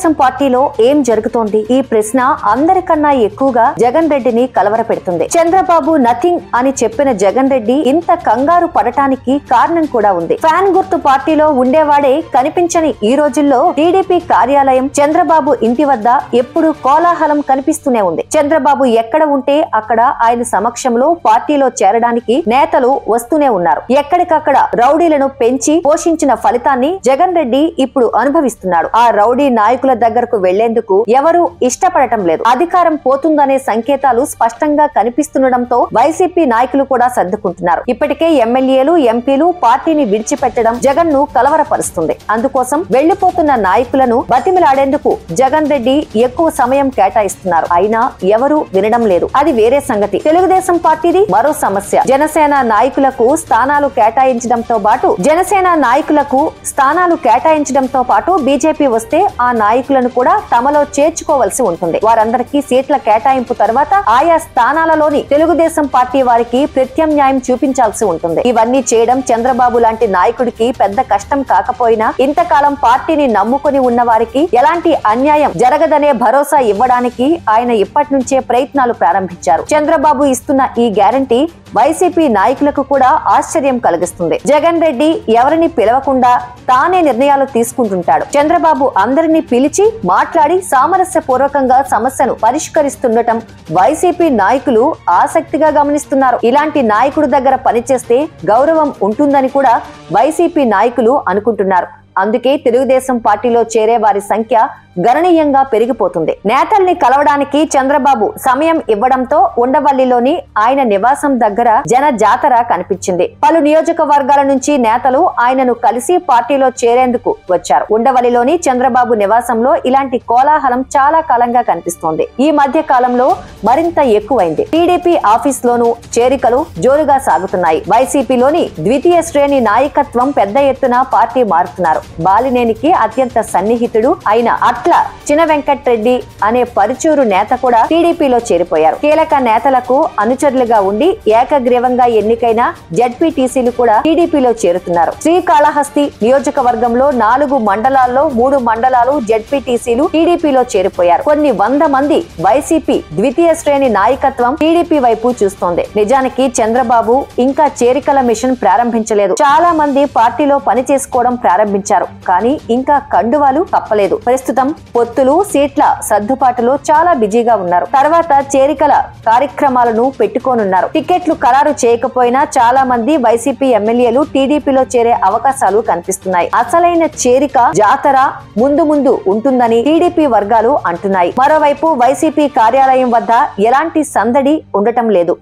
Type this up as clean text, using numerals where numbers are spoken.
తెలుగుదేశం పార్టీలో ఏం జరుగుతోంది? ఈ ప్రశ్న అందరికన్నా ఎక్కువగా జగన్ రెడ్డిని కలవరపెడుతుంది. చంద్రబాబు నథింగ్ అని చెప్పిన జగన్ రెడ్డి ఇంత కంగారు పడటానికి కారణం కూడా ఉంది. ఫ్యాన్ గుర్తు పార్టీలో ఉండేవాడే కనిపించని ఈ రోజుల్లో టీడీపీ కార్యాలయం చంద్రబాబు ఇంటి వద్ద ఎప్పుడు కోలాహలం కనిపిస్తూనే ఉంది. చంద్రబాబు ఎక్కడ ఉంటే అక్కడ ఆయన సమక్షంలో పార్టీలో చేరడానికి నేతలు వస్తూనే ఉన్నారు. ఎక్కడికక్కడ రౌడీలను పెంచి పోషించిన ఫలితాన్ని జగన్ రెడ్డి ఇప్పుడు అనుభవిస్తున్నాడు. ఆ రౌడీ నాయకుల దగ్గరకు వెళ్లేందుకు ఎవరూ ఇష్టపడటం లేదు. అధికారం పోతుందనే సంకేతాలు స్పష్టంగా కనిపిస్తుండటంతో వైసీపీ నాయకులు కూడా సర్దుకుంటున్నారు. ఇప్పటికే ఎమ్మెల్యేలు, ఎంపీలు పార్టీని విడిచిపెట్టడం జగన్ ను కలవరపరుస్తుంది. అందుకోసం వెళ్లిపోతున్న నాయకులను బతిమిలాడేందుకు జగన్ రెడ్డి ఎక్కువ సమయం కేటాయిస్తున్నారు. అయినా ఎవరూ వినడం లేదు. అది వేరే సంగతి. తెలుగుదేశం పార్టీది మరో సమస్య. జనసేన నాయకులకు స్థానాలు కేటాయించడంతో పాటు బీజేపీ వస్తే ఆ నాయకులను కూడా తమలో చేర్చుకోవాల్సి ఉంటుంది. వారందరికీ సీట్ల కేటాయింపు తర్వాత ఆయా స్థానాలలోని తెలుగుదేశం పార్టీ వారికి ప్రత్యామ్నాయం చూపించాల్సి ఉంటుంది. ఇవన్నీ చేయడం చంద్రబాబు లాంటి నాయకుడికి పెద్ద కష్టం కాకపోయినా ఇంతకాలం పార్టీని నమ్ముకుని ఉన్న వారికి ఎలాంటి అన్యాయం జరగదనే భరోసా ఇవ్వడానికి ఆయన ఇప్పటి నుంచే ప్రయత్నాలు ప్రారంభించారు. చంద్రబాబు ఇస్తున్న ఈ గ్యారంటీ వైసీపీ నాయకులకు కూడా ఆశ్చర్యం కలిగిస్తుంది. జగన్ రెడ్డి ఎవరిని పిలవకుండా తానే నిర్ణయాలు తీసుకుంటుంటాడు. చంద్రబాబు అందరినీ పిలిచి మాట్లాడి సామరస్యపూర్వకంగా సమస్యను పరిష్కరిస్తుండటం వైసీపీ నాయకులు ఆసక్తిగా గమనిస్తున్నారు. ఇలాంటి నాయకుడి దగ్గర పనిచేస్తే గౌరవం ఉంటుందని కూడా వైసీపీ నాయకులు అనుకుంటున్నారు. అందుకే తెలుగుదేశం పార్టీలో చేరే వారి సంఖ్య గణనీయంగా పెరిగిపోతుంది. నేతల్ని కలవడానికి చంద్రబాబు సమయం ఇవ్వడంతో ఉండవల్లిలోని ఆయన నివాసం దగ్గర జన జాతర కనిపించింది. పలు నియోజకవర్గాల నుంచి నేతలు ఆయనను కలిసి పార్టీలో చేరేందుకు వచ్చారు. ఉండవల్లిలోని చంద్రబాబు నివాసంలో ఇలాంటి కోలాహలం చాలా కాలంగా కనిపిస్తోంది. ఈ మధ్య కాలంలో మరింత ఎక్కువైంది. టీడీపీ ఆఫీస్ లోనూ చేరికలు జోరుగా సాగుతున్నాయి. వైసీపీలోని ద్వితీయ శ్రేణి నాయకత్వం పెద్ద ఎత్తున పార్టీ మారుతున్నారు. బాలినేనికి అత్యంత సన్నిహితుడు అయిన అట్ల చిన వెంకట్రెడ్డి అనే పరుచూరు నేత కూడా టీడీపీలో చేరిపోయారు. కీలక నేతలకు అనుచరులుగా ఉండి ఏకగ్రీవంగా ఎన్నికైన జడ్పీటీసీలు కూడా టీడీపీలో చేరుతున్నారు. శ్రీకాళహస్తి నియోజకవర్గంలో 4 మండలాల్లో 3 మండలాలు జడ్పీటీసీలు టీడీపీలో చేరిపోయారు. కొన్ని 100 మంది వైసీపీ ద్వితీయ శ్రేణి నాయకత్వం టీడీపీ వైపు చూస్తోంది. నిజానికి చంద్రబాబు ఇంకా చేరికల మిషన్ ప్రారంభించలేదు. చాలా మంది పార్టీలో పని చేసుకోవడం ప్రారంభించారు. కానీ ఇంకా కండువాలు తప్పలేదు. ప్రస్తుతం పొత్తులు, సీట్ల సర్దుబాటులో చాలా బిజీగా ఉన్నారు. తర్వాత చేరికల కార్యక్రమాలను పెట్టుకోనున్నారు. టికెట్లు ఖరారు చేయకపోయినా చాలా మంది వైసీపీ ఎమ్మెల్యేలు టీడీపీలో చేరే అవకాశాలు కనిపిస్తున్నాయి. అసలైన చేరిక జాతర ముందు ఉంటుందని టీడీపీ వర్గాలు అంటున్నాయి. మరోవైపు వైసీపీ కార్యాలయం వద్ద ఎలాంటి సందడి ఉండటం లేదు.